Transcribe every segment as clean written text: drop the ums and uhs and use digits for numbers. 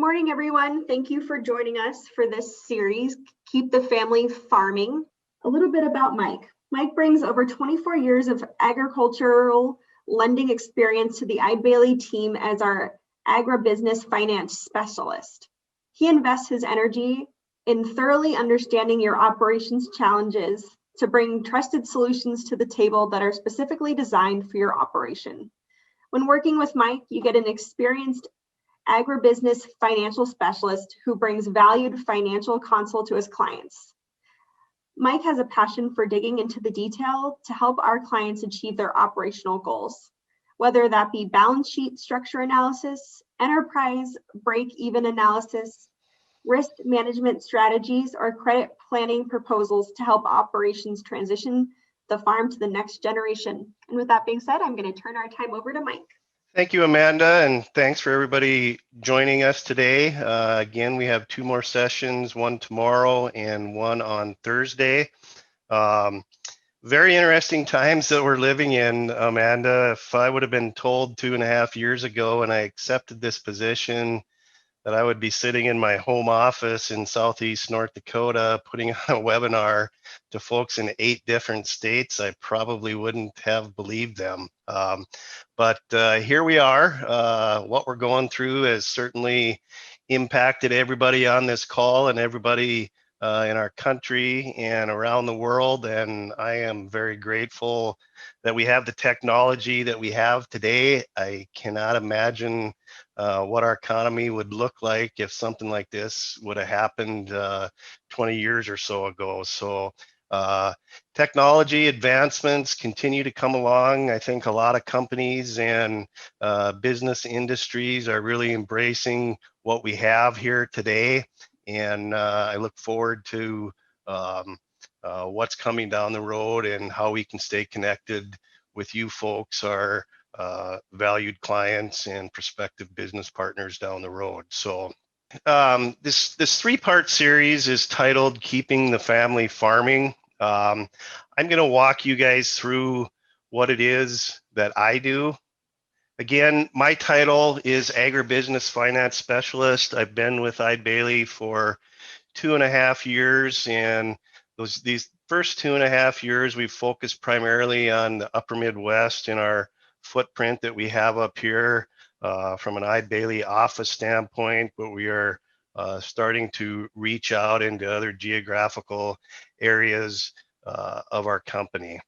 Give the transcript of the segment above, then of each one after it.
morning, everyone. Thank you for joining us for this series, Keep the Family Farming. A little bit about Mike. Mike brings over 24 years of agricultural lending experience to the Eide team as our agribusiness finance specialist. He invests his energy in thoroughly understanding your operations challenges to bring trusted solutions to the table that are specifically designed for your operation. When working with Mike, you get an experienced agribusiness financial specialist who brings valued financial counsel to his clients. Mike has a passion for digging into the detail to help our clients achieve their operational goals, whether that be balance sheet structure analysis, enterprise break-even analysis, risk management strategies, or credit planning proposals to help operations transition the farm to the next generation. And with that being said, I'm going to turn our time over to Mike. Thank you, Amanda, and thanks for everybody joining us today. Again, we have two more sessions, one tomorrow and one on Thursday. Very interesting times that we're living in, Amanda. If I would have been told 2.5 years ago when I accepted this position that I would be sitting in my home office in Southeast North Dakota putting on a webinar to folks in 8 different states, I probably wouldn't have believed them. But here we are. What we're going through has certainly impacted everybody on this call and everybody in our country and around the world. And I am very grateful that we have the technology that we have today. I cannot imagine what our economy would look like if something like this would have happened 20 years or so ago. So technology advancements continue to come along. I think a lot of companies and business industries are really embracing what we have here today. And I look forward to what's coming down the road and how we can stay connected with you folks, our valued clients and prospective business partners down the road. So this 3-part series is titled Keeping the Family Farming. I'm going to walk you guys through what it is that I do. Again, my title is Agribusiness Finance Specialist. I've been with Eide for 2.5 years, and these first 2.5 years we've focused primarily on the upper Midwest in our footprint that we have up here from an Eide office standpoint, but we are starting to reach out into other geographical areas of our company.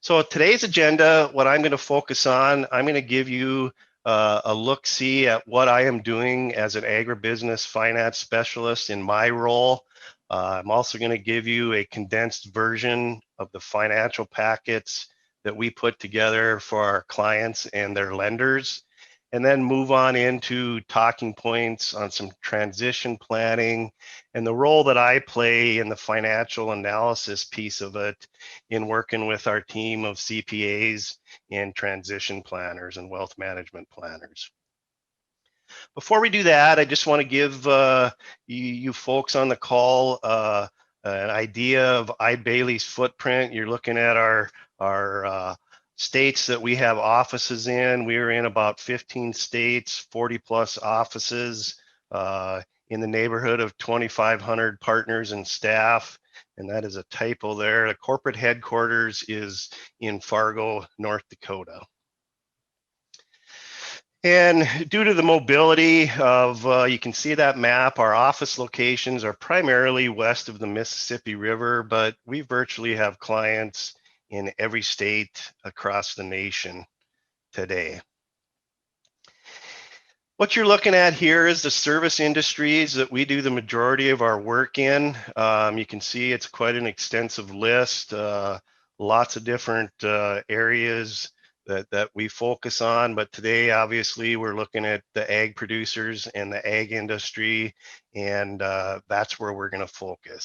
So today's agenda, what I'm going to focus on, I'm going to give you a look-see at what I am doing as an agribusiness finance specialist in my role. I'm also going to give you a condensed version of the financial packets that we put together for our clients and their lenders, and then move on into talking points on some transition planning and the role that I play in the financial analysis piece of it in working with our team of CPAs and transition planners and wealth management planners. Before we do that, I just want to give you folks on the call an idea of Eide's footprint. You're looking at our states that we have offices in. We are in about 15 states, 40 plus offices, in the neighborhood of 2,500 partners and staff. And that is a typo there. The corporate headquarters is in Fargo, North Dakota. And due to the mobility of, you can see that map, our office locations are primarily west of the Mississippi River, but we virtually have clients in every state across the nation today. What you're looking at here is the service industries that we do the majority of our work in. You can see it's quite an extensive list, lots of different areas that we focus on, but today obviously we're looking at the ag producers and the ag industry, and that's where we're going to focus.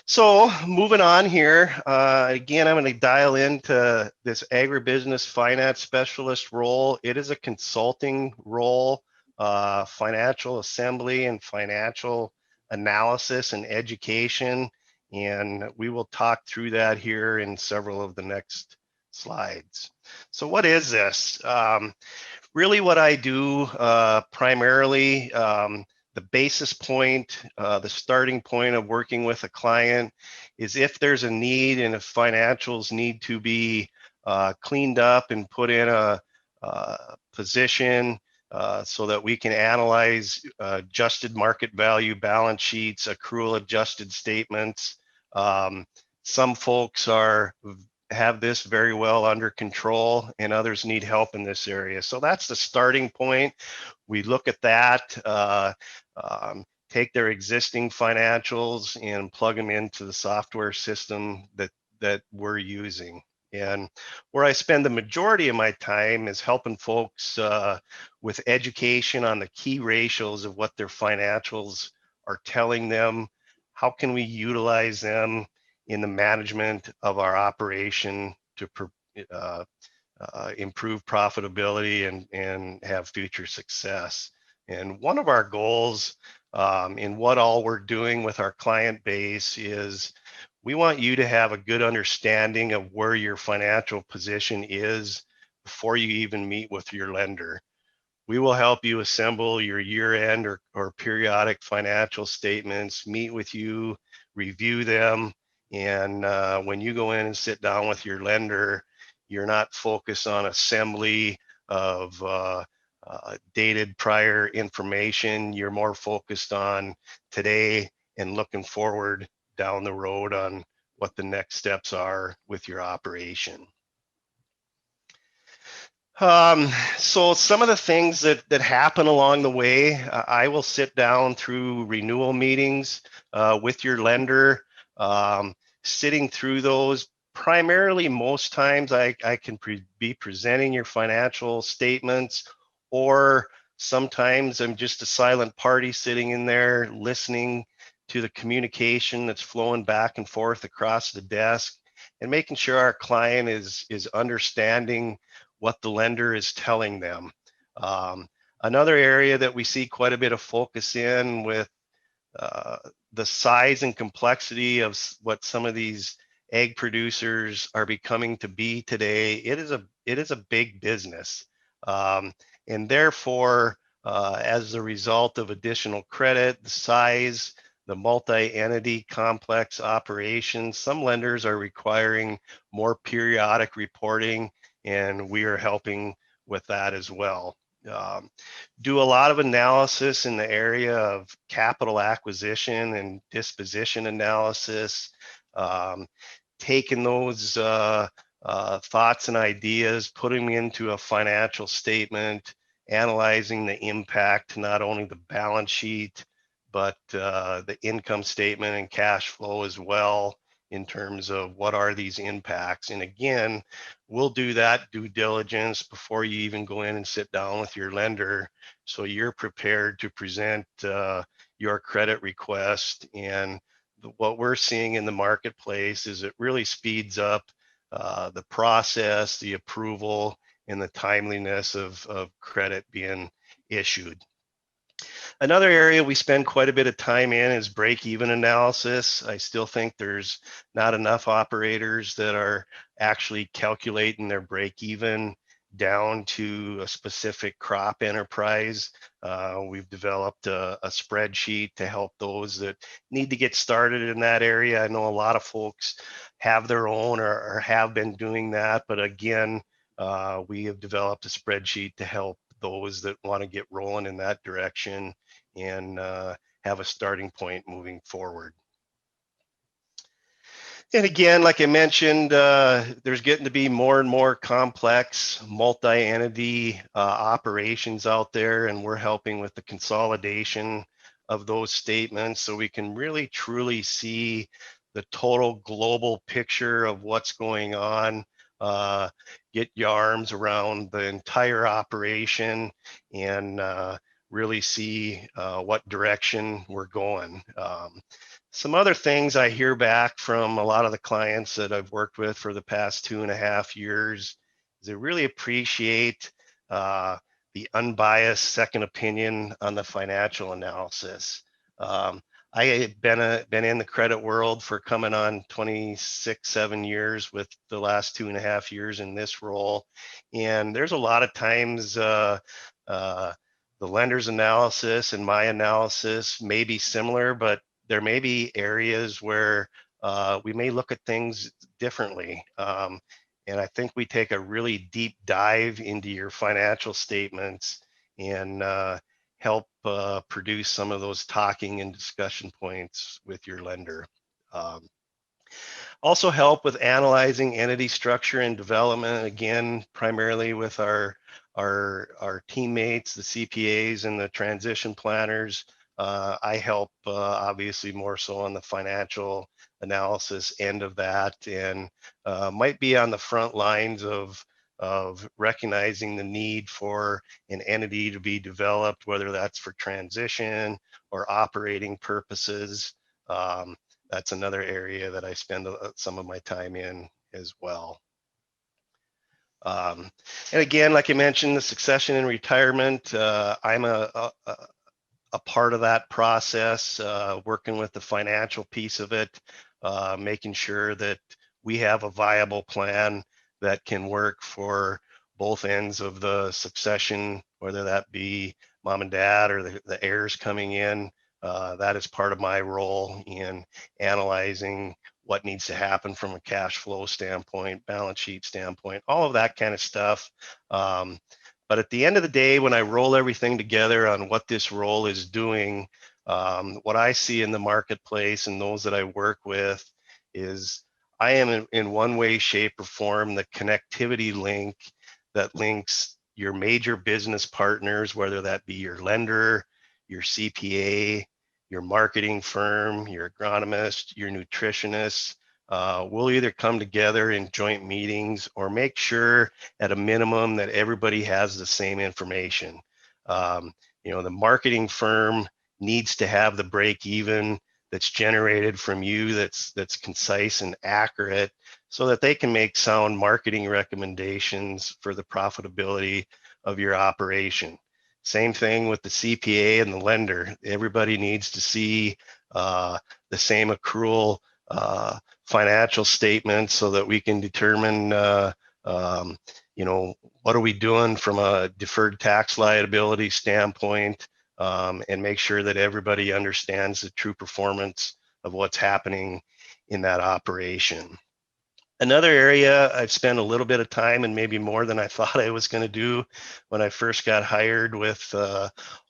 So moving on here, again, I'm going to dial into this agribusiness finance specialist role. It is a consulting role, financial assembly and financial analysis and education. And we will talk through that here in several of the next slides. So what is this? Really what I do primarily, the basis point, the starting point of working with a client is if there's a need and if financials need to be cleaned up and put in a position so that we can analyze adjusted market value balance sheets, accrual adjusted statements. Some folks have this very well under control and others need help in this area. So that's the starting point. We look at that, take their existing financials and plug them into the software system that we're using. And where I spend the majority of my time is helping folks with education on the key ratios of what their financials are telling them. How can we utilize them in the management of our operation to improve profitability and have future success. And one of our goals in what all we're doing with our client base is we want you to have a good understanding of where your financial position is before you even meet with your lender. We will help you assemble your year-end or periodic financial statements, meet with you, review them, and when you go in and sit down with your lender, you're not focused on assembly of dated prior information. You're more focused on today and looking forward down the road on what the next steps are with your operation. So some of the things that happen along the way, I will sit down through renewal meetings with your lender, sitting through those. Primarily, most times I can be presenting your financial statements, or sometimes I'm just a silent party sitting in there listening to the communication that's flowing back and forth across the desk and making sure our client is understanding what the lender is telling them. Another area that we see quite a bit of focus in with the size and complexity of what some of these egg producers are becoming to be today, it is a big business. And therefore, as a result of additional credit, the size, the multi-entity complex operations, some lenders are requiring more periodic reporting, and we are helping with that as well. Do a lot of analysis in the area of capital acquisition and disposition analysis, taking those thoughts and ideas, putting them into a financial statement, analyzing the impact to not only the balance sheet, but the income statement and cash flow as well, in terms of what are these impacts. And again, we'll do that due diligence before you even go in and sit down with your lender, so you're prepared to present your credit request. And what we're seeing in the marketplace is it really speeds up the process, the approval, and the timeliness of credit being issued. Another area we spend quite a bit of time in is break-even analysis. I still think there's not enough operators that are actually calculating their break-even down to a specific crop enterprise. We've developed a spreadsheet to help those that need to get started in that area. I know a lot of folks have their own or have been doing that, but again, we have developed a spreadsheet to help those that want to get rolling in that direction and have a starting point moving forward. And again, like I mentioned, there's getting to be more and more complex multi-entity operations out there, and we're helping with the consolidation of those statements so we can really truly see the total global picture of what's going on, get your arms around the entire operation, and really see what direction we're going. Some other things I hear back from a lot of the clients that I've worked with for the past 2.5 years is they really appreciate the unbiased second opinion on the financial analysis. I've been in the credit world for coming on 26, 7 years, with the last 2.5 years in this role. And there's a lot of times the lender's analysis and my analysis may be similar, but there may be areas where we may look at things differently. And I think we take a really deep dive into your financial statements and help produce some of those talking and discussion points with your lender. Also help with analyzing entity structure and development, again, primarily with our teammates, the CPAs and the transition planners. I help obviously more so on the financial analysis end of that, and might be on the front lines of recognizing the need for an entity to be developed, whether that's for transition or operating purposes. That's another area that I spend some of my time in as well. And again, like I mentioned, the succession and retirement, I'm a part of that process, working with the financial piece of it, making sure that we have a viable plan that can work for both ends of the succession, whether that be mom and dad or the heirs coming in. That is part of my role in analyzing what needs to happen from a cash flow standpoint, balance sheet standpoint, all of that kind of stuff. But at the end of the day, when I roll everything together on what this role is doing, what I see in the marketplace and those that I work with is I am in one way, shape, or form the connectivity link that links your major business partners, whether that be your lender, your CPA, your marketing firm, your agronomist, your nutritionist. We'll either come together in joint meetings or make sure at a minimum that everybody has the same information. The marketing firm needs to have the break even that's generated from you that's concise and accurate, so that they can make sound marketing recommendations for the profitability of your operation. Same thing with the CPA and the lender. Everybody needs to see the same accrual financial statements so that we can determine, what are we doing from a deferred tax liability standpoint, and make sure that everybody understands the true performance of what's happening in that operation. Another area I've spent a little bit of time, and maybe more than I thought I was going to do when I first got hired, with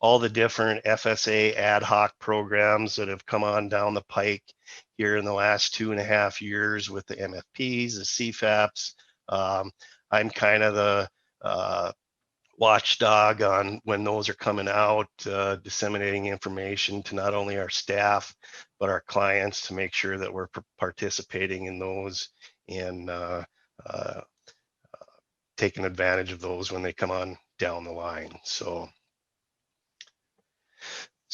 all the different FSA ad hoc programs that have come on down the pike here in the last 2.5 years with the MFPs, the CFAPs. I'm kind of the watchdog on when those are coming out, disseminating information to not only our staff, but our clients, to make sure that we're participating in those and taking advantage of those when they come on down the line. So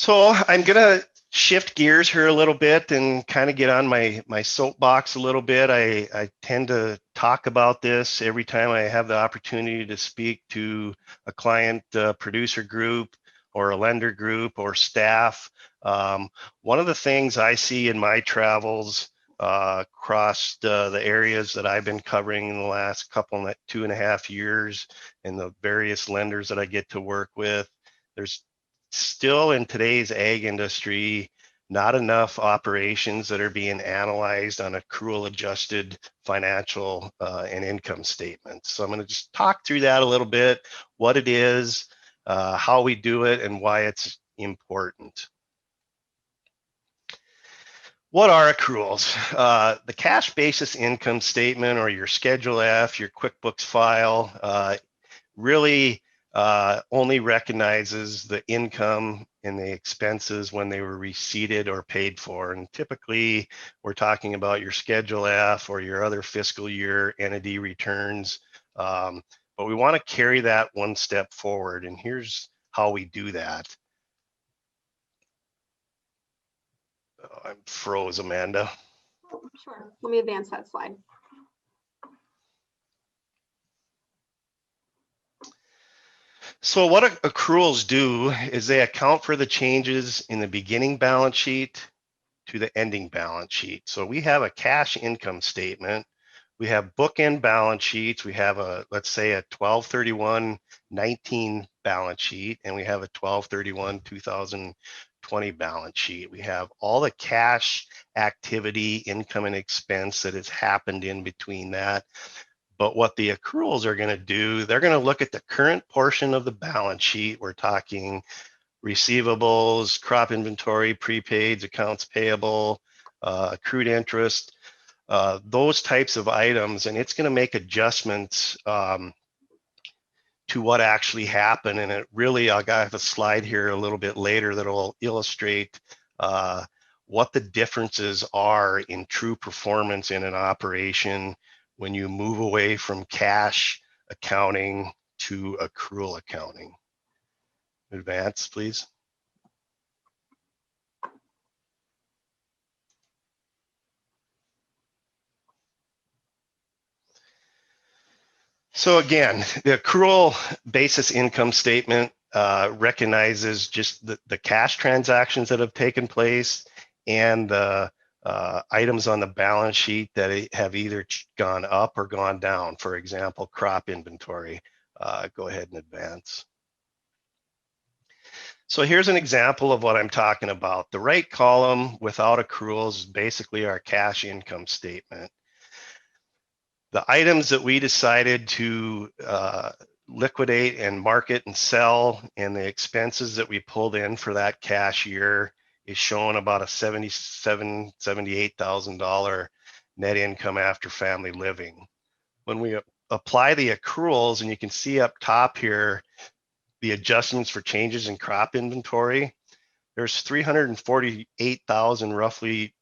I'm gonna shift gears here a little bit and kind of get on my soapbox a little bit. I tend to talk about this every time I have the opportunity to speak to a client producer group or a lender group or staff. One of the things I see in my travels across the areas that I've been covering in the last 2.5 years, and the various lenders that I get to work with, there's still in today's ag industry not enough operations that are being analyzed on accrual adjusted financial and income statements. So I'm going to just talk through that a little bit, what it is, how we do it, and why it's important. What are accruals? The cash basis income statement, or your Schedule F, your QuickBooks file, really only recognizes the income and the expenses when they were receipted or paid for. And typically, we're talking about your Schedule F or your other fiscal year entity returns. But we want to carry that one step forward. And here's how we do that. Oh, I'm froze, Amanda. Oh, sure. Let me advance that slide. So what accruals do is they account for the changes in the beginning balance sheet to the ending balance sheet. So we have a cash income statement. We have bookend balance sheets. We have a, let's say, a 12/31/19 balance sheet, and we have a 12/31/2020 balance sheet. We have all the cash activity, income and expense that has happened in between that. But what the accruals are going to do, they're going to look at the current portion of the balance sheet. We're talking receivables, crop inventory, prepaids, accounts payable, accrued interest, those types of items, and it's going to make adjustments to what actually happened. And it really, I'll have a slide here a little bit later that will illustrate what the differences are in true performance in an operation when you move away from cash accounting to accrual accounting. Advance, please. So again, the accrual basis income statement recognizes just the cash transactions that have taken place and the items on the balance sheet that have either gone up or gone down. For example, crop inventory. Go ahead and advance. So here's an example of what I'm talking about. The right column without accruals is basically our cash income statement. The items that we decided to liquidate and market and sell and the expenses that we pulled in for that cash year is showing about a $78,000 net income after family living. When we apply the accruals, and you can see up top here, the adjustments for changes in crop inventory, there's $348,000 roughly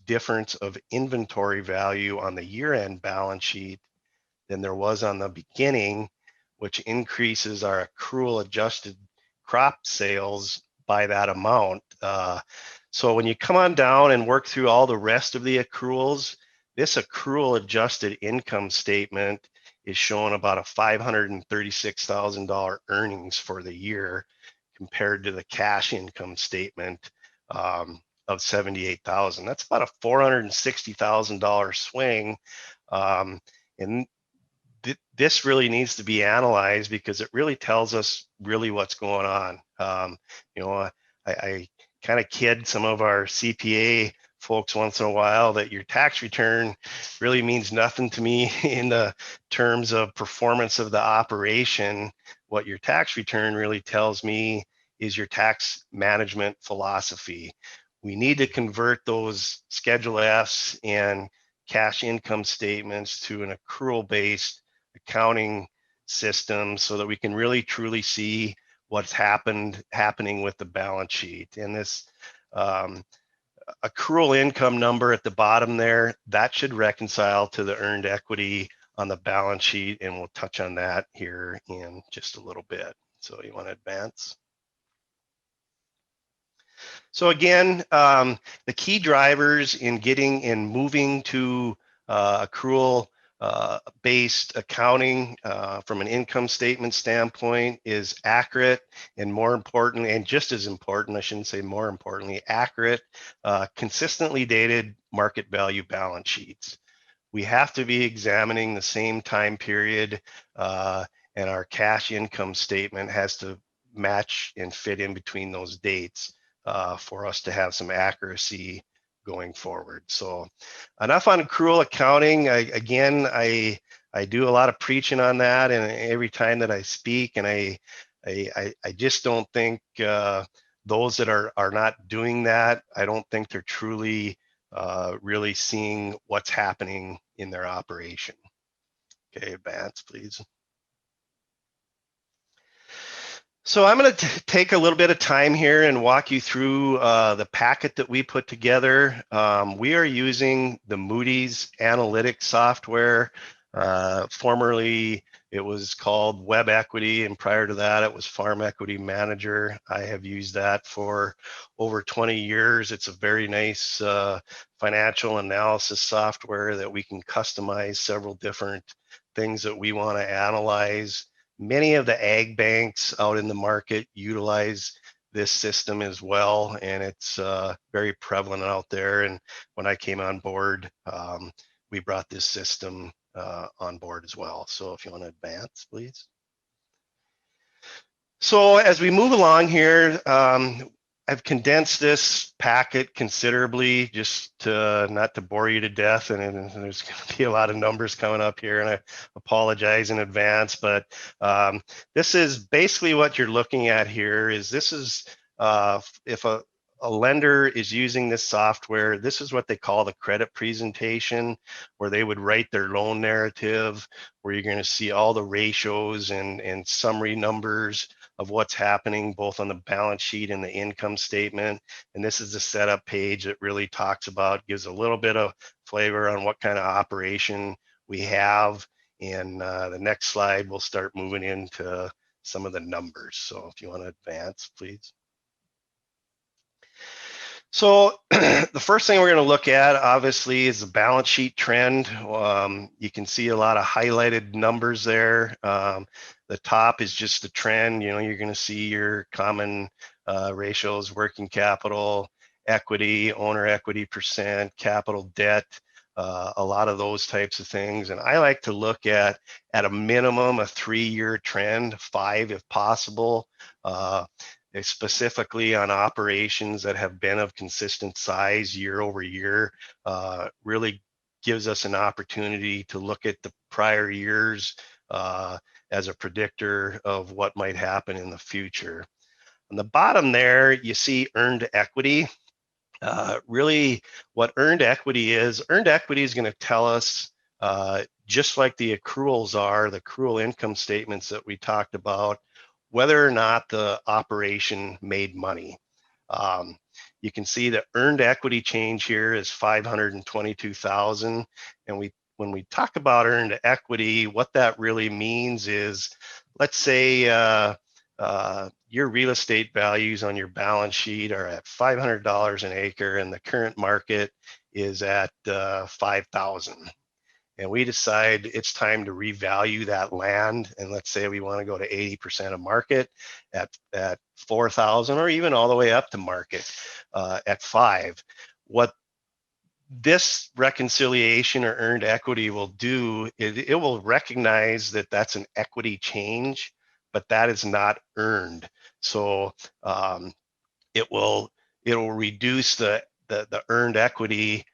difference of inventory value on the year-end balance sheet than there was on the beginning, which increases our accrual adjusted crop sales by that amount. So when you come on down and work through all the rest of the accruals, this accrual adjusted income statement is showing about a $536,000 earnings for the year compared to the cash income statement of $78,000. That's about a $460,000 swing. And this really needs to be analyzed because it really tells us really what's going on. I kind of kid some of our CPA folks once in a while that your tax return really means nothing to me in the terms of performance of the operation. What your tax return really tells me is your tax management philosophy. We need to convert those Schedule Fs and cash income statements to an accrual-based accounting system so that we can really truly see what's happening with the balance sheet. And this accrual income number at the bottom there, that should reconcile to the earned equity on the balance sheet, and we'll touch on that here in just a little bit. So you want to advance? So again, the key drivers in moving to accrual based accounting from an income statement standpoint is accurate, and more importantly, and just as important, I shouldn't say more importantly, accurate, consistently dated market value balance sheets. We have to be examining the same time period, and our cash income statement has to match and fit in between those dates for us to have some accuracy going forward. So enough on accrual accounting. I do a lot of preaching on that, and every time that I speak, and I just don't think those that are not doing that, I don't think they're truly really seeing what's happening in their operation. Okay, advance, please. So I'm going to take a little bit of time here and walk you through the packet that we put together. We are using the Moody's analytics software. Formerly, it was called Web Equity, and prior to that, it was Farm Equity Manager. I have used that for over 20 years. It's a very nice financial analysis software that we can customize several different things that we want to analyze. Many of the ag banks out in the market utilize this system as well, and it's very prevalent out there. And when I came on board, we brought this system on board as well. So if you want to advance, please. So as we move along here, I've condensed this packet considerably, just to, not to bore you to death, and there's going to be a lot of numbers coming up here, and I apologize in advance, but this is basically what you're looking at here. Is this is if a lender is using this software, this is what they call the credit presentation, where they would write their loan narrative, where you're going to see all the ratios and summary numbers of what's happening both on the balance sheet and the income statement. And this is the setup page that really talks about, gives a little bit of flavor on what kind of operation we have. And the next slide, we'll start moving into some of the numbers. So if you want to advance, please. So the first thing we're going to look at, obviously, is the balance sheet trend. You can see a lot of highlighted numbers there. The top is just the trend. You know, you're going to see your common ratios: working capital, equity, owner equity percent, capital debt, a lot of those types of things. And I like to look at a minimum, a 3-year trend, 5 if possible. Specifically on operations that have been of consistent size year over year, really gives us an opportunity to look at the prior years as a predictor of what might happen in the future. On the bottom there, you see earned equity. Really, what earned equity is going to tell us, just like the accruals are, the accrual income statements that we talked about, whether or not the operation made money. You can see the earned equity change here is 522,000. And when we talk about earned equity, what that really means is, let's say your real estate values on your balance sheet are at $500 an acre, and the current market is at 5,000. And we decide it's time to revalue that land. And let's say we want to go to 80% of market at 4,000, or even all the way up to market at 5. What this reconciliation or earned equity will do, it will recognize that that's an equity change, but that is not earned. So it will reduce the earned equity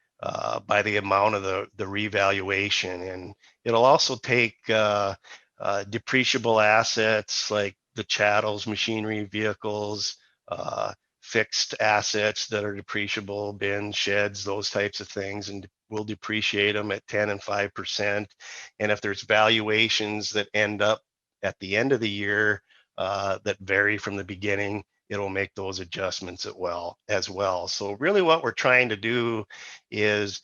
by the amount of the revaluation. And it'll also take depreciable assets like the chattels, machinery, vehicles, fixed assets that are depreciable, bins, sheds, those types of things, and we'll depreciate them at 10 and 5%. And if there's valuations that end up at the end of the year that vary from the beginning, it'll make those adjustments as well. So really what we're trying to do is,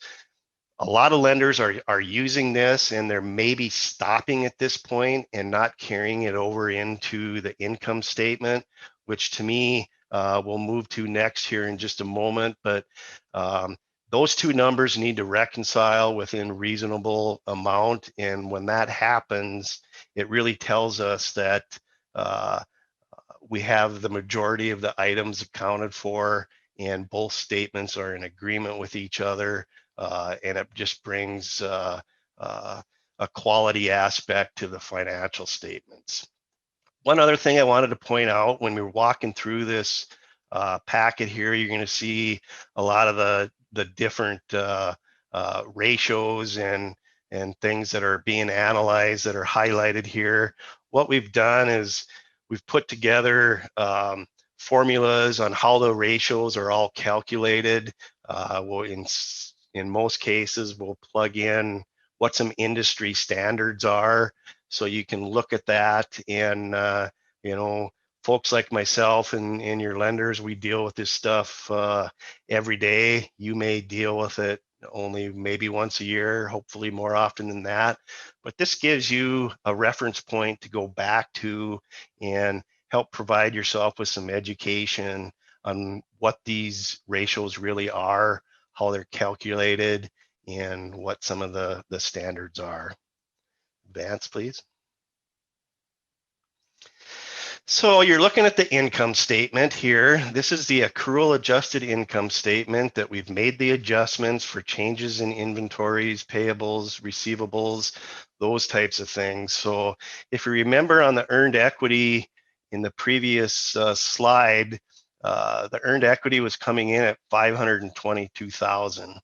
a lot of lenders are using this, and they're maybe stopping at this point and not carrying it over into the income statement, which to me we'll move to next here in just a moment. But those two numbers need to reconcile within reasonable amount. And when that happens, it really tells us that we have the majority of the items accounted for, and both statements are in agreement with each other, and it just brings a quality aspect to the financial statements. One other thing I wanted to point out, when we were walking through this packet here, you're going to see a lot of the different ratios and things that are being analyzed that are highlighted here. What we've done is we've put together formulas on how the ratios are all calculated. In most cases, we'll plug in what some industry standards are, so you can look at that. And you know, folks like myself and your lenders, we deal with this stuff every day. You may deal with it only maybe once a year, hopefully more often than that. But this gives you a reference point to go back to and help provide yourself with some education on what these ratios really are, how they're calculated, and what some of the standards are. Advance, please. So you're looking at the income statement here. This is the accrual adjusted income statement that we've made the adjustments for changes in inventories, payables, receivables, those types of things. So if you remember on the earned equity in the previous slide, the earned equity was coming in at 522,000.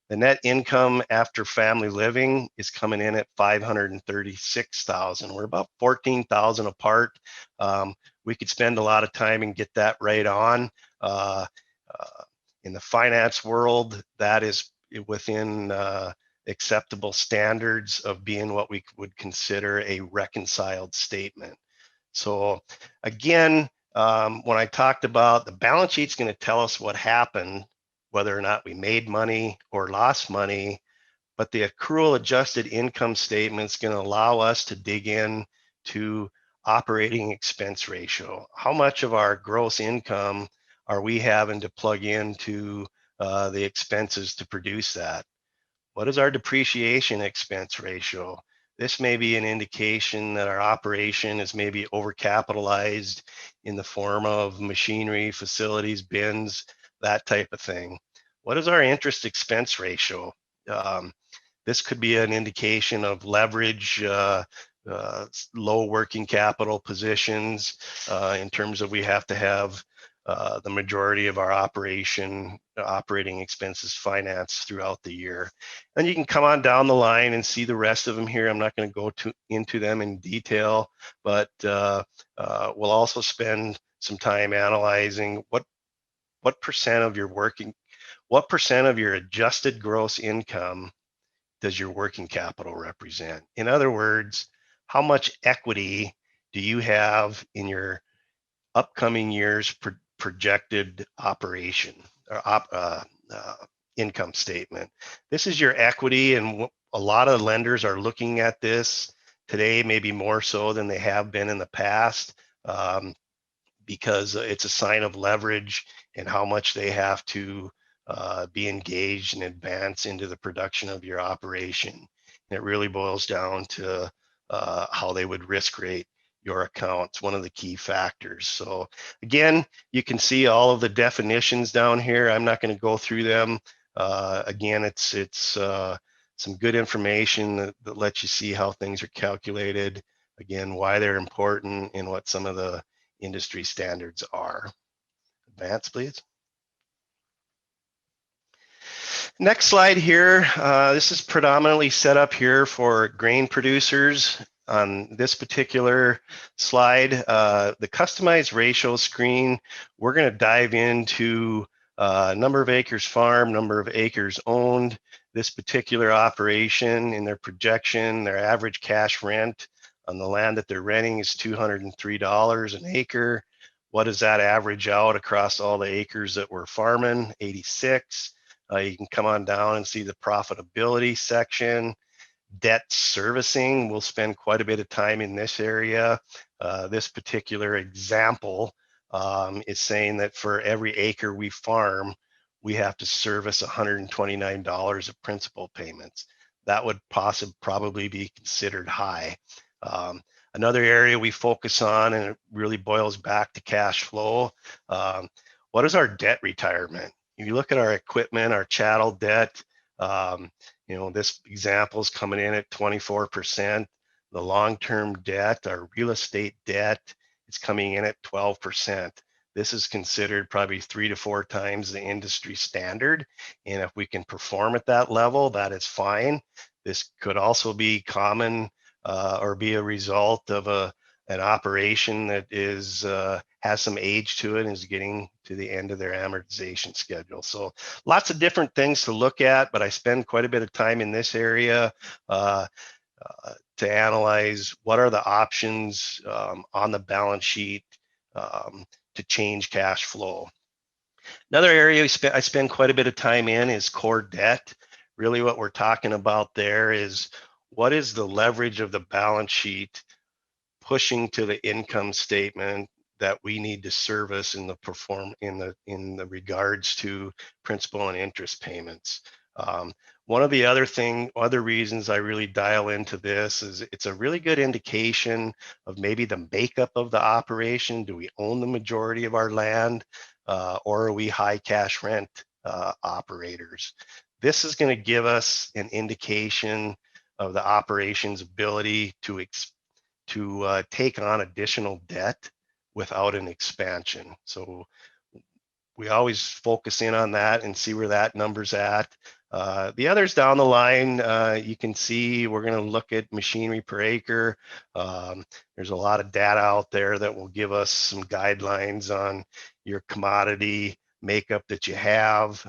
The net income after family living is coming in at 536,000. We're about 14,000 apart. We could spend a lot of time and get that right on. In the finance world, that is within acceptable standards of being what we would consider a reconciled statement. So again, when I talked about the balance sheet's going to tell us what happened, whether or not we made money or lost money, but the accrual adjusted income statement is going to allow us to dig in to operating expense ratio. How much of our gross income are we having to plug into the expenses to produce that? What is our depreciation expense ratio? This may be an indication that our operation is maybe overcapitalized in the form of machinery, facilities, bins, that type of thing. What is our interest expense ratio? This could be an indication of leverage, low working capital positions in terms of we have to have the majority of our operating expenses financed throughout the year. And you can come on down the line and see the rest of them here. I'm not going to go into them in detail, but we'll also spend some time analyzing what percent of your adjusted gross income does your working capital represent? In other words, how much equity do you have in your upcoming year's projected operation or income statement? This is your equity, and a lot of lenders are looking at this today, maybe more so than they have been in the past, because it's a sign of leverage and how much they have to be engaged and advance into the production of your operation. And it really boils down to how they would risk rate your accounts, one of the key factors. So again, you can see all of the definitions down here. I'm not going to go through them. Again, it's some good information that lets you see how things are calculated, again, why they're important, and what some of the industry standards are. Advance, please. Next slide here. This is predominantly set up here for grain producers. On this particular slide, the customized ratio screen, we're going to dive into number of acres farmed, number of acres owned, this particular operation in their projection, their average cash rent on the land that they're renting is $203 an acre. What does that average out across all the acres that we're farming? 86. You can come on down and see the profitability section. Debt servicing, we'll spend quite a bit of time in this area. This particular example is saying that for every acre we farm, we have to service $129 of principal payments. That would probably be considered high. Another area we focus on, and it really boils back to cash flow, what is our debt retirement? If you look at our equipment, our chattel debt, this example is coming in at 24%. The long-term debt, our real estate debt, is coming in at 12%. This is considered probably 3 to 4 times the industry standard. And if we can perform at that level, that is fine. This could also be common or be a result of an operation that has some age to it and is getting to the end of their amortization schedule. So lots of different things to look at, but I spend quite a bit of time in this area to analyze what are the options on the balance sheet to change cash flow. Another area I spend quite a bit of time in is core debt. Really what we're talking about there is what is the leverage of the balance sheet pushing to the income statement that we need to service in the regards to principal and interest payments. One of the other reasons I really dial into this is it's a really good indication of maybe the makeup of the operation. Do we own the majority of our land, or are we high cash rent operators? This is going to give us an indication of the operation's ability to take on additional debt without an expansion. So we always focus in on that and see where that number's at. The others down the line, you can see we're going to look at machinery per acre. There's a lot of data out there that will give us some guidelines on your commodity makeup that you have.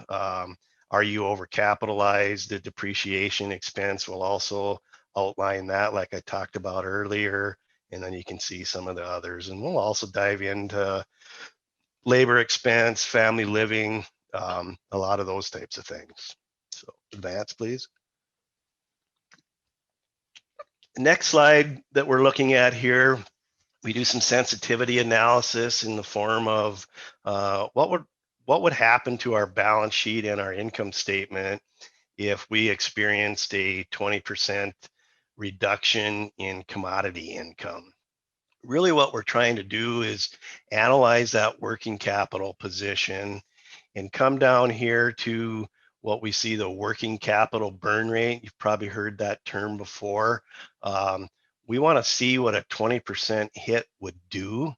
Are you overcapitalized? The depreciation expense will also outline that, like I talked about earlier. And then you can see some of the others. And we'll also dive into labor expense, family living, a lot of those types of things. So advance, please. Next slide that we're looking at here, we do some sensitivity analysis in the form of what would happen to our balance sheet and our income statement if we experienced a 20% reduction in commodity income. Really what we're trying to do is analyze that working capital position and come down here to what we see, the working capital burn rate. You've probably heard that term before. We want to see what a 20% hit would do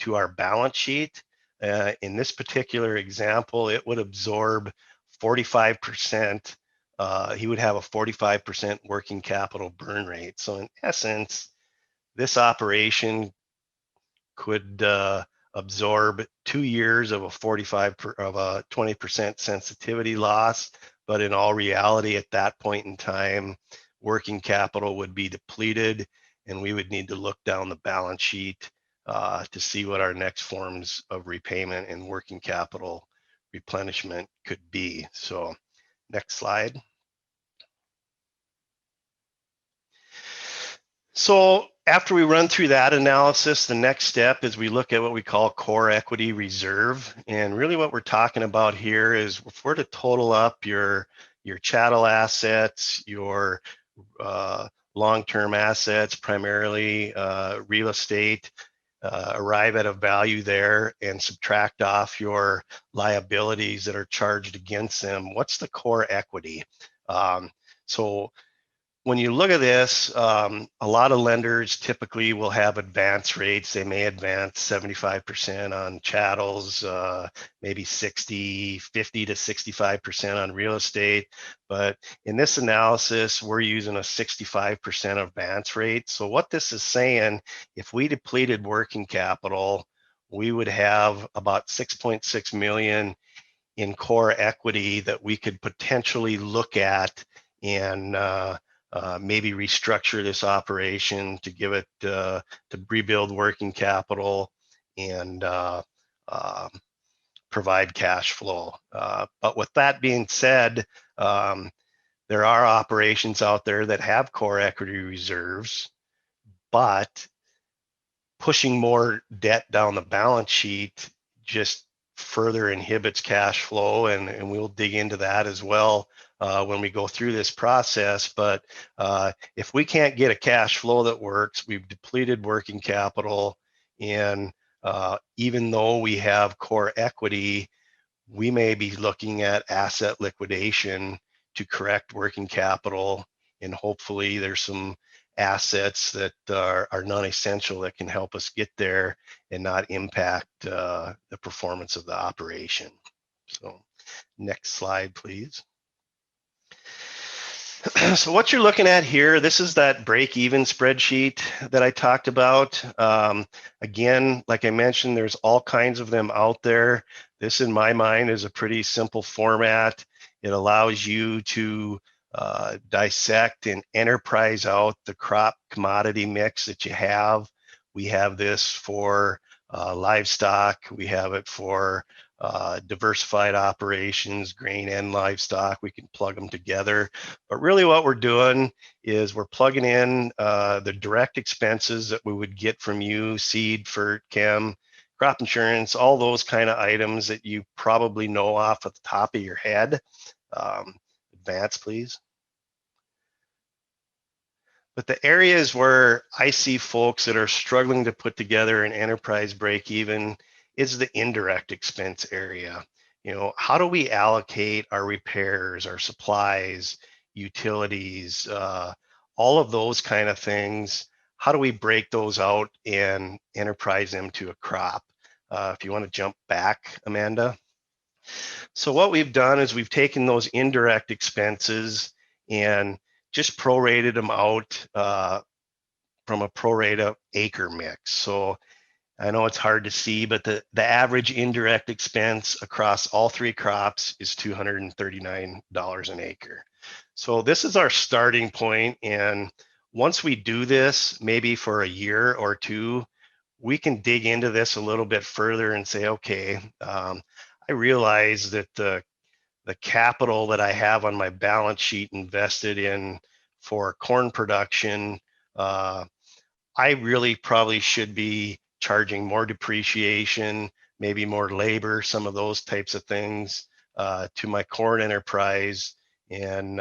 to our balance sheet. In this particular example, it would absorb 45%. He would have a 45% working capital burn rate. So in essence, this operation could absorb 2 years of a 20% sensitivity loss, but in all reality, at that point in time, working capital would be depleted, and we would need to look down the balance sheet to see what our next forms of repayment and working capital replenishment could be. So, next slide. So after we run through that analysis, the next step is we look at what we call core equity reserve. And really what we're talking about here is if we're to total up your chattel assets, your long-term assets, primarily real estate, arrive at a value there and subtract off your liabilities that are charged against them, what's the core equity? So when you look at this, a lot of lenders typically will have advance rates. They may advance 75% on chattels, maybe 50 to 65% on real estate. But in this analysis, we're using a 65% advance rate. So what this is saying, if we depleted working capital, we would have about 6.6 million in core equity that we could potentially look at and maybe restructure this operation to give it to rebuild working capital and provide cash flow. But with that being said, there are operations out there that have core equity reserves, but pushing more debt down the balance sheet just further inhibits cash flow, and we'll dig into that as well when we go through this process. But if we can't get a cash flow that works, we've depleted working capital, and even though we have core equity, we may be looking at asset liquidation to correct working capital, and hopefully there's some assets that are non-essential that can help us get there and not impact the performance of the operation. So next slide, please. So what you're looking at here, this is that break-even spreadsheet that I talked about. Again, like I mentioned, there's all kinds of them out there. This, in my mind, is a pretty simple format. It allows you to dissect and enterprise out the crop commodity mix that you have. We have this for livestock. We have it for diversified operations, grain and livestock. We can plug them together. But really what we're doing is we're plugging in the direct expenses that we would get from you, seed, fert, chem, crop insurance, all those kind of items that you probably know off at the top of your head. Advance, please. But the areas where I see folks that are struggling to put together an enterprise break even is the indirect expense area. You know, how do we allocate our repairs, our supplies, utilities, all of those kind of things? How do we break those out and enterprise them to a crop? If you want to jump back, Amanda. So what we've done is we've taken those indirect expenses and just prorated them out from a pro rata acre mix. So I know it's hard to see, but the average indirect expense across all three crops is $239 an acre. So this is our starting point. And once we do this, maybe for a year or two, we can dig into this a little bit further and say, okay, I realize that the capital that I have on my balance sheet invested in for corn production, I really probably should be charging more depreciation, maybe more labor, some of those types of things to my corn enterprise. And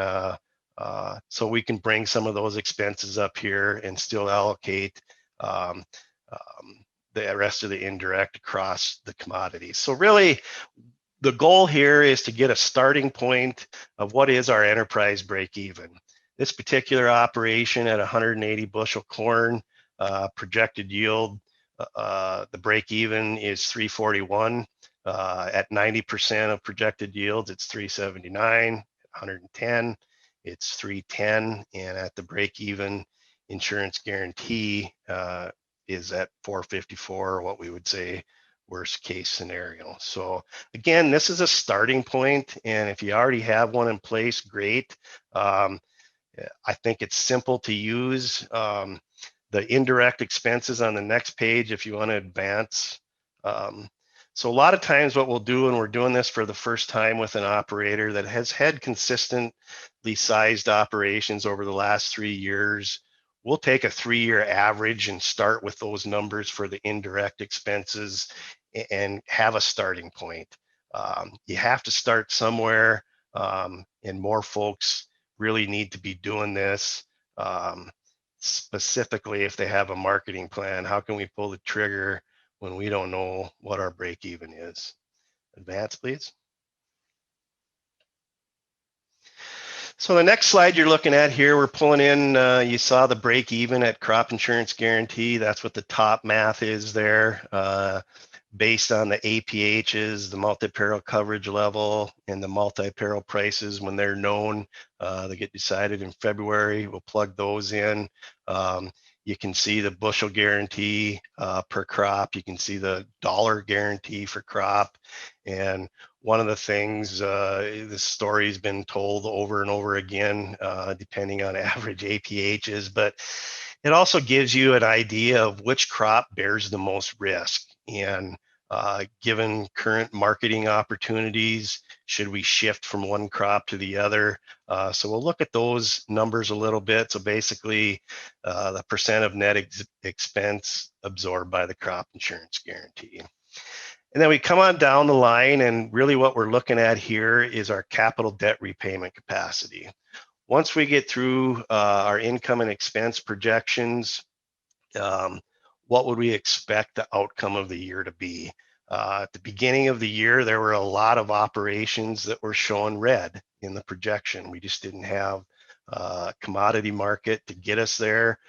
so we can bring some of those expenses up here and still allocate um, the rest of the indirect across the commodities. So really, the goal here is to get a starting point of what is our enterprise break even. This particular operation at 180 bushel corn, projected yield, the break even is 341. At 90% of projected yields, it's 379. 110, it's 310. And at the break even insurance guarantee is at 454, what we would say worst case scenario. So again, this is a starting point, and if you already have one in place, great. I think it's simple to use. The indirect expenses on the next page, if you want to advance. So a lot of times what we'll do, and we're doing this for the first time with an operator that has had consistently sized operations over the last 3 years, we'll take a 3-year average and start with those numbers for the indirect expenses and have a starting point. You have to start somewhere, and more folks really need to be doing this. Specifically, if they have a marketing plan, how can we pull the trigger when we don't know what our break even is? Advance, please. So the next slide you're looking at here, we're pulling in, you saw the break even at crop insurance guarantee. That's what the top math is there. Based on the APHs, the multi-peril coverage level, and the multi-peril prices when they're known. They get decided in February. We'll plug those in. You can see the bushel guarantee per crop. You can see the dollar guarantee for crop. And one of the things, this story's been told over and over again, depending on average APHs, but it also gives you an idea of which crop bears the most risk. And given current marketing opportunities, should we shift from one crop to the other? So we'll look at those numbers a little bit. So basically, the percent of net expense absorbed by the crop insurance guarantee. And then we come on down the line, and really what we're looking at here is our capital debt repayment capacity. Once we get through our income and expense projections, what would we expect the outcome of the year to be? At the beginning of the year, there were a lot of operations that were showing red in the projection. We just didn't have a commodity market to get us there.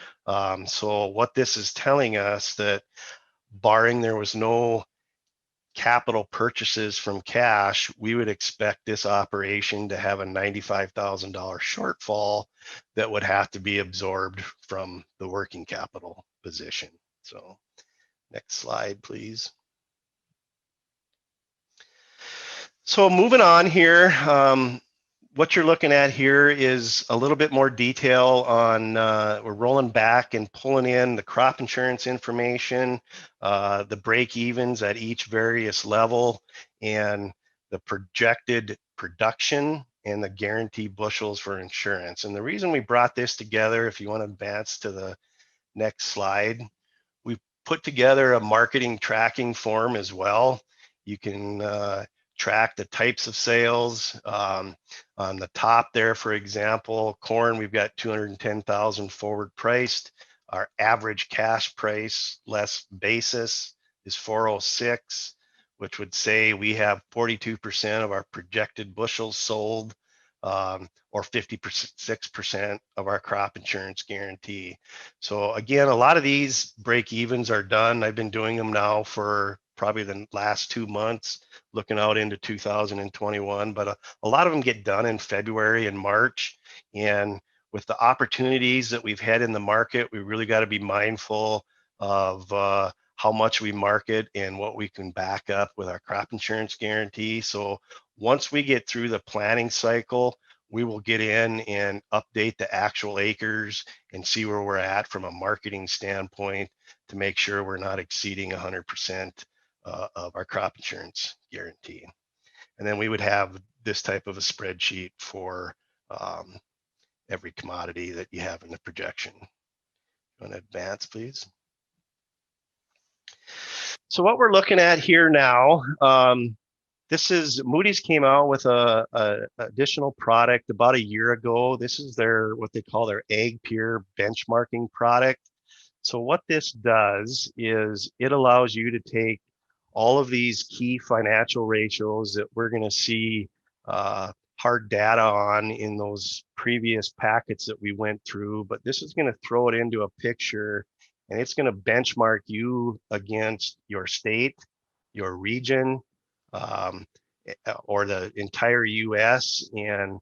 So what this is telling us that barring there was no capital purchases from cash, we would expect this operation to have a $95,000 shortfall that would have to be absorbed from the working capital position. So next slide, please. So moving on here, what you're looking at here is a little bit more detail on, we're rolling back and pulling in the crop insurance information, the break evens at each various level, and the projected production and the guaranteed bushels for insurance. And the reason we brought this together, if you want to advance to the next slide, we put together a marketing tracking form as well. You can track the types of sales. On the top there, for example, corn, we've got 210,000 forward priced. Our average cash price less basis is 406, which would say we have 42% of our projected bushels sold, or 56% of our crop insurance guarantee. So again, a lot of these break evens are done. I've been doing them now for probably the last 2 months, looking out into 2021, but a lot of them get done in February and March. And with the opportunities that we've had in the market, we really got to be mindful of how much we market and what we can back up with our crop insurance guarantee. So once we get through the planning cycle, we will get in and update the actual acres and see where we're at from a marketing standpoint to make sure we're not exceeding 100% of our crop insurance guarantee. And then we would have this type of a spreadsheet for every commodity that you have in the projection. You want to advance, please? So what we're looking at here now, this is Moody's came out with a additional product about a year ago. This is their what they call their Ag Peer benchmarking product. So what this does is it allows you to take all of these key financial ratios that we're going to see hard data on in those previous packets that we went through, but this is going to throw it into a picture, and it's going to benchmark you against your state, your region, or the entire US, and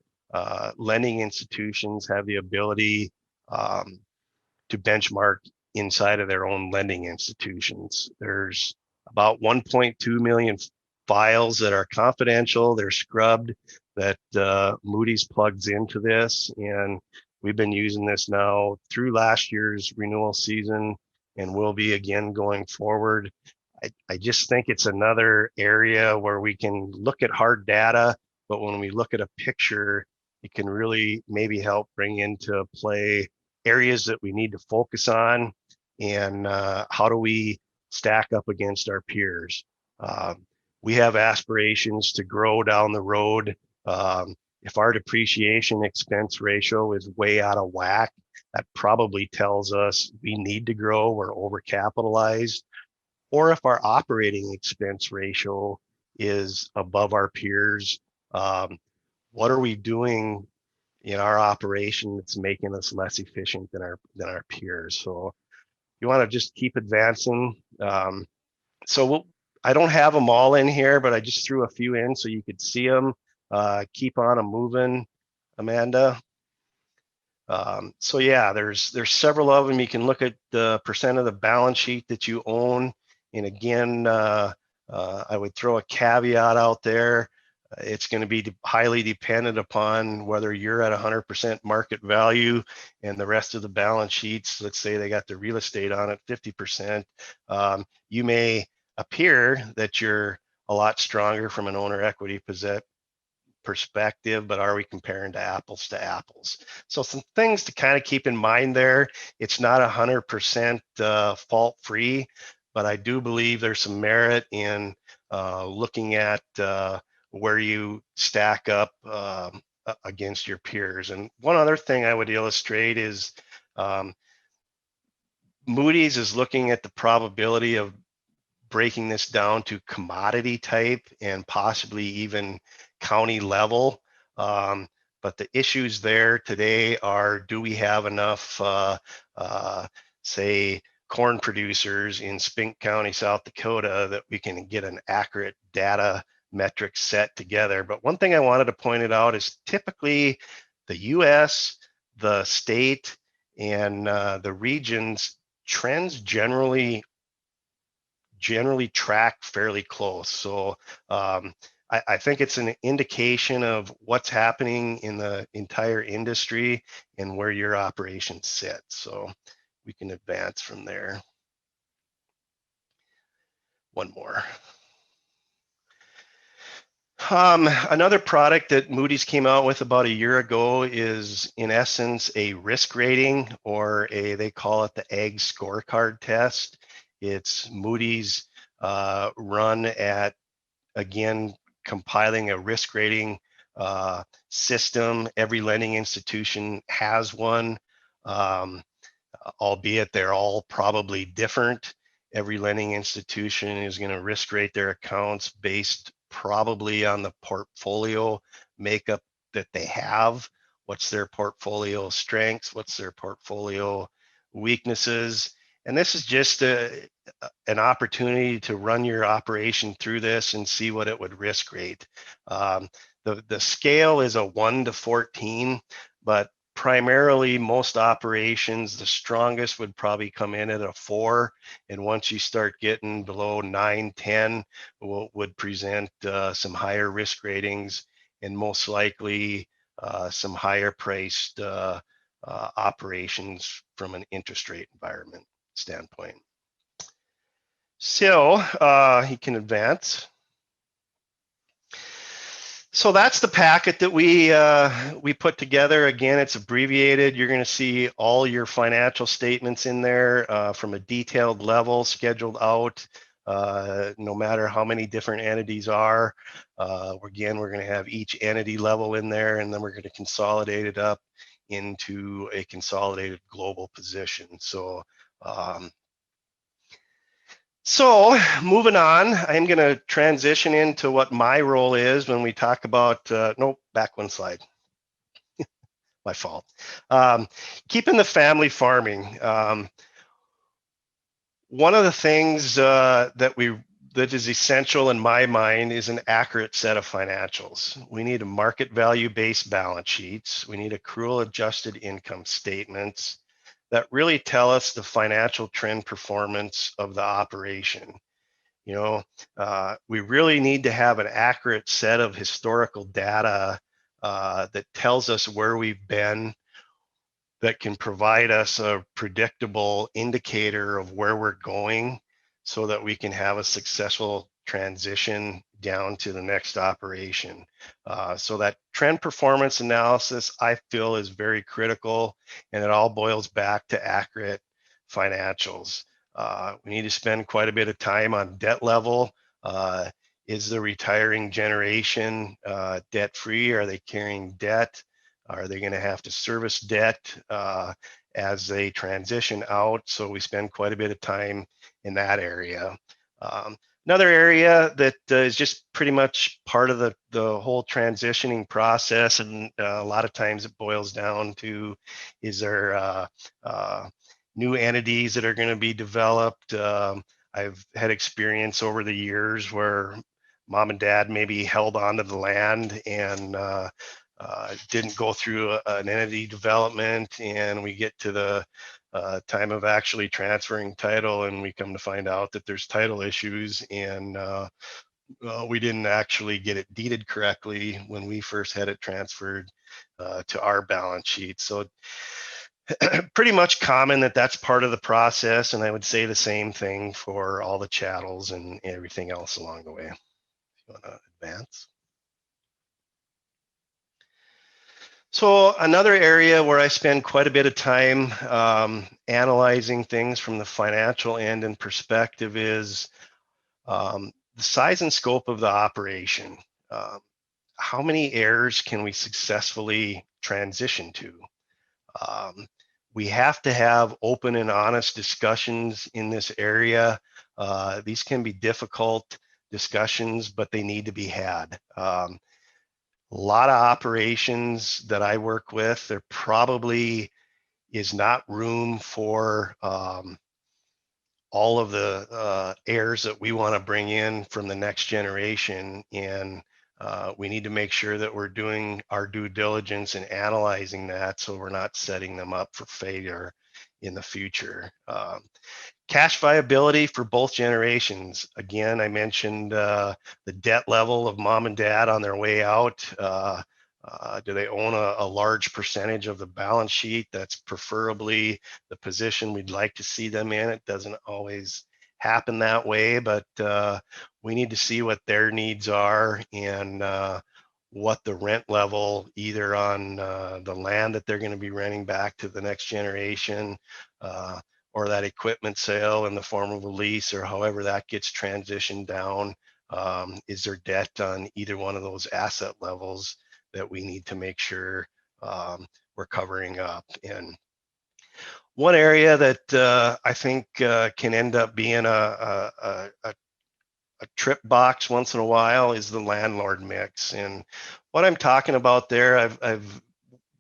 lending institutions have the ability to benchmark inside of their own lending institutions. There's about 1.2 million files that are confidential. They're scrubbed, that Moody's plugs into this. And we've been using this now through last year's renewal season and will be again going forward. I just think it's another area where we can look at hard data, but when we look at a picture, it can really maybe help bring into play areas that we need to focus on, and how do we stack up against our peers. We have aspirations to grow down the road. If our depreciation expense ratio is way out of whack, that probably tells us we need to grow, we're overcapitalized. Or if our operating expense ratio is above our peers, what are we doing in our operation that's making us less efficient than our peers? So you want to just keep advancing. I don't have them all in here, but I just threw a few in so you could see them. Keep on them moving, Amanda. So yeah, there's several of them. You can look at the percent of the balance sheet that you own. And again, I would throw a caveat out there. It's going to be highly dependent upon whether you're at 100% market value and the rest of the balance sheets, let's say they got the real estate on it 50%. You may appear that you're a lot stronger from an owner equity perspective, but are we comparing to apples? So some things to kind of keep in mind there. It's not 100% fault free, but I do believe there's some merit in looking at where you stack up against your peers. And one other thing I would illustrate is Moody's is looking at the probability of breaking this down to commodity type and possibly even county level. But the issues there today are, do we have enough, say, corn producers in Spink County, South Dakota, that we can get an accurate data metric set together? But one thing I wanted to point it out is typically the US, the state, and the regions trends generally track fairly close. So I think it's an indication of what's happening in the entire industry and where your operations sit. So we can advance from there. One more. Another product that Moody's came out with about a year ago is, in essence, a risk rating, or they call it the Ag Scorecard Test. It's Moody's run at, again, compiling a risk rating system. Every lending institution has one, albeit they're all probably different. Every lending institution is going to risk rate their accounts based probably on the portfolio makeup that they have. What's their portfolio strengths? What's their portfolio weaknesses? And this is just an opportunity to run your operation through this and see what it would risk rate. The scale is a 1 to 14, but primarily most operations, the strongest would probably come in at a 4. And once you start getting below 9, 10, would present some higher risk ratings and most likely some higher priced operations from an interest rate environment standpoint. So you can advance. So that's the packet that we put together. Again, it's abbreviated. You're going to see all your financial statements in there from a detailed level, scheduled out, no matter how many different entities are. Again, we're going to have each entity level in there, and then we're going to consolidate it up into a consolidated global position. So moving on, I'm going to transition into what my role is when we talk about, nope, back one slide. My fault. Keeping the family farming. One of the things that is essential in my mind is an accurate set of financials. We need a market value based balance sheets. We need accrual adjusted income statements that really tell us the financial trend performance of the operation. You know, we really need to have an accurate set of historical data that tells us where we've been, that can provide us a predictable indicator of where we're going so that we can have a successful transition down to the next operation. So that trend performance analysis, I feel, is very critical, and it all boils back to accurate financials. We need to spend quite a bit of time on debt level. Is the retiring generation debt-free? Are they carrying debt? Are they going to have to service debt as they transition out? So we spend quite a bit of time in that area. Another area that is just pretty much part of the whole transitioning process, and a lot of times it boils down to, is there new entities that are going to be developed? I've had experience over the years where mom and dad maybe held onto the land and didn't go through an entity development, and we get to the time of actually transferring title, and we come to find out that there's title issues, and we didn't actually get it deeded correctly when we first had it transferred to our balance sheet. So pretty much common that that's part of the process, and I would say the same thing for all the chattels and everything else along the way. If you want to advance. So another area where I spend quite a bit of time analyzing things from the financial end and perspective is the size and scope of the operation. How many heirs can we successfully transition to? We have to have open and honest discussions in this area. These can be difficult discussions, but they need to be had. A lot of operations that I work with, there probably is not room for all of the heirs that we want to bring in from the next generation. And we need to make sure that we're doing our due diligence and analyzing that so we're not setting them up for failure in the future. Cash viability for both generations. Again, I mentioned the debt level of mom and dad on their way out. Do they own a large percentage of the balance sheet? That's preferably the position we'd like to see them in. It doesn't always happen that way, but we need to see what their needs are and what the rent level, either on the land that they're going to be renting back to the next generation, or that equipment sale in the form of a lease, or however that gets transitioned down. Is there debt on either one of those asset levels that we need to make sure we're covering up? And one area that I think can end up being a trip box once in a while is the landlord mix. And what I'm talking about there, I've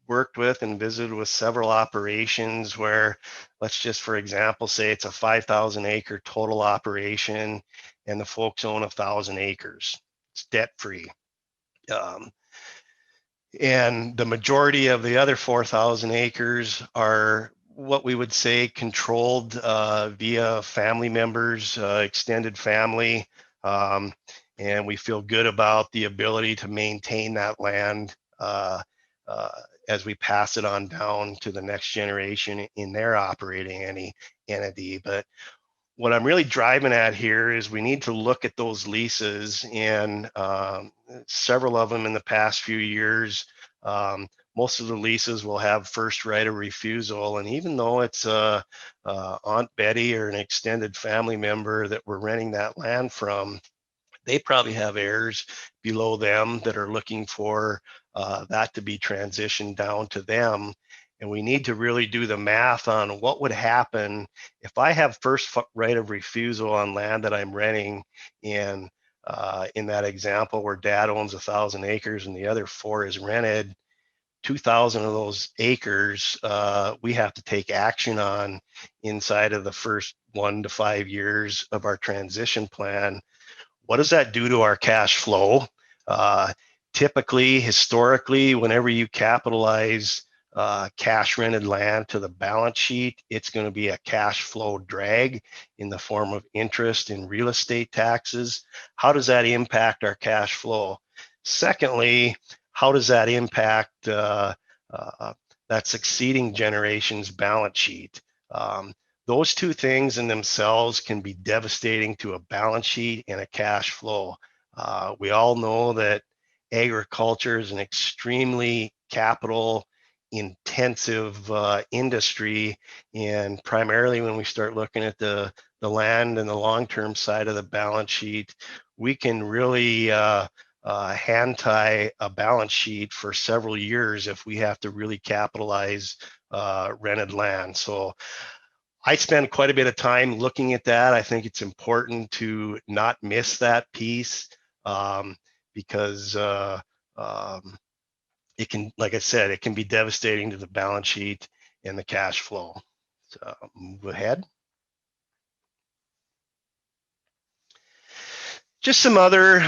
worked with and visited with several operations where, let's just for example say it's a 5,000 acre total operation and the folks own 1,000 acres. It's debt free. And the majority of the other 4,000 acres are what we would say controlled via family members, extended family. And we feel good about the ability to maintain that land as we pass it on down to the next generation in their operating any entity. But what I'm really driving at here is we need to look at those leases, and several of them in the past few years, most of the leases will have first right of refusal. And even though it's Aunt Betty or an extended family member that we're renting that land from, they probably have heirs below them that are looking for that to be transitioned down to them. And we need to really do the math on what would happen if I have first right of refusal on land that I'm renting. And in that example where dad owns 1,000 acres and the other 4 is rented, 2,000 of those acres we have to take action on inside of the first 1 to 5 years of our transition plan. What does that do to our cash flow? Typically, historically, whenever you capitalize cash rented land to the balance sheet, it's going to be a cash flow drag in the form of interest in real estate taxes. How does that impact our cash flow? Secondly, how does that impact that succeeding generation's balance sheet? Those 2 things in themselves can be devastating to a balance sheet and a cash flow. We all know that agriculture is an extremely capital intensive industry, and primarily when we start looking at the land and the long-term side of the balance sheet, we can really hand tie a balance sheet for several years if we have to really capitalize rented land. So I spend quite a bit of time looking at that. I think it's important to not miss that piece because it can, like I said, it can be devastating to the balance sheet and the cash flow. So move ahead. Just some other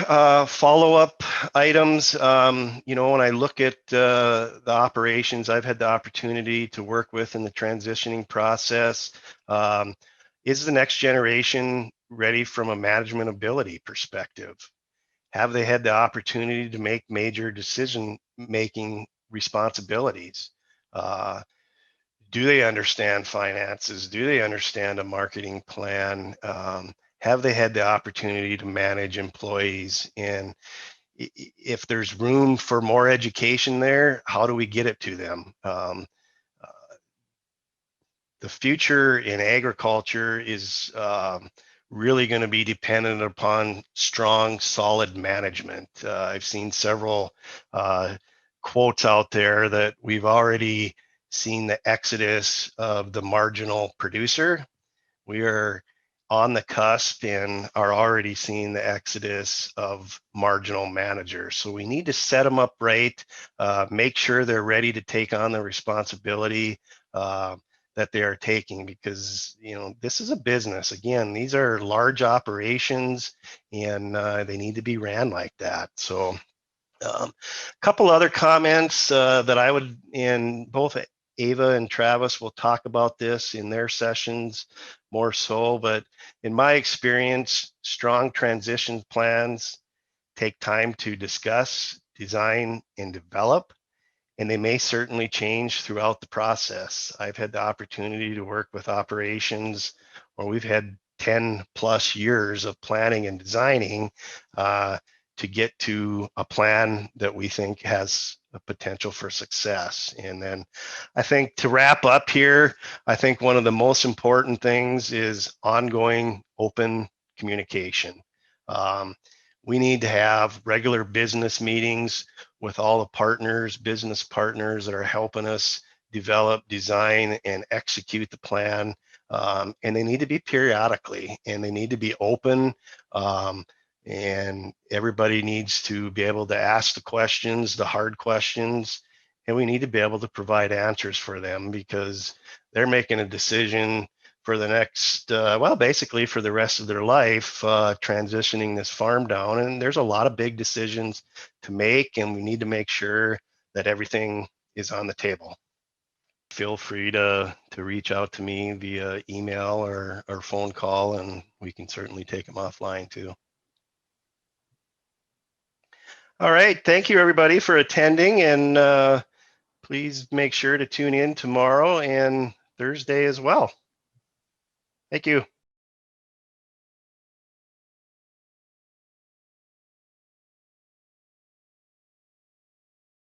follow-up items. You know, when I look at the operations I've had the opportunity to work with in the transitioning process, is the next generation ready from a management ability perspective? Have they had the opportunity to make major decision-making responsibilities? Do they understand finances? Do they understand a marketing plan? Have they had the opportunity to manage employees? And if there's room for more education there, how do we get it to them? The future in agriculture is really going to be dependent upon strong, solid management. I've seen several quotes out there that we've already seen the exodus of the marginal producer. We are on the cusp and are already seeing the exodus of marginal managers. So we need to set them up right, make sure they're ready to take on the responsibility that they are taking, because you know this is a business. Again, these are large operations and they need to be ran like that. So a couple other comments that I would, in both Ava and Travis will talk about this in their sessions more so, but in my experience, strong transition plans take time to discuss, design, and develop, and they may certainly change throughout the process. I've had the opportunity to work with operations where we've had 10 plus years of planning and designing to get to a plan that we think has a potential for success. And then I think to wrap up here, I think one of the most important things is ongoing open communication. We need to have regular business meetings with all the partners, business partners that are helping us develop, design, and execute the plan. And they need to be periodically, and they need to be open. And everybody needs to be able to ask the questions, the hard questions, and we need to be able to provide answers for them, because they're making a decision for the next, well, basically for the rest of their life, transitioning this farm down. And there's a lot of big decisions to make, and we need to make sure that everything is on the table. Feel free to reach out to me via email or phone call, and we can certainly take them offline too. All right, thank you everybody for attending, and please make sure to tune in tomorrow and Thursday as well. Thank you.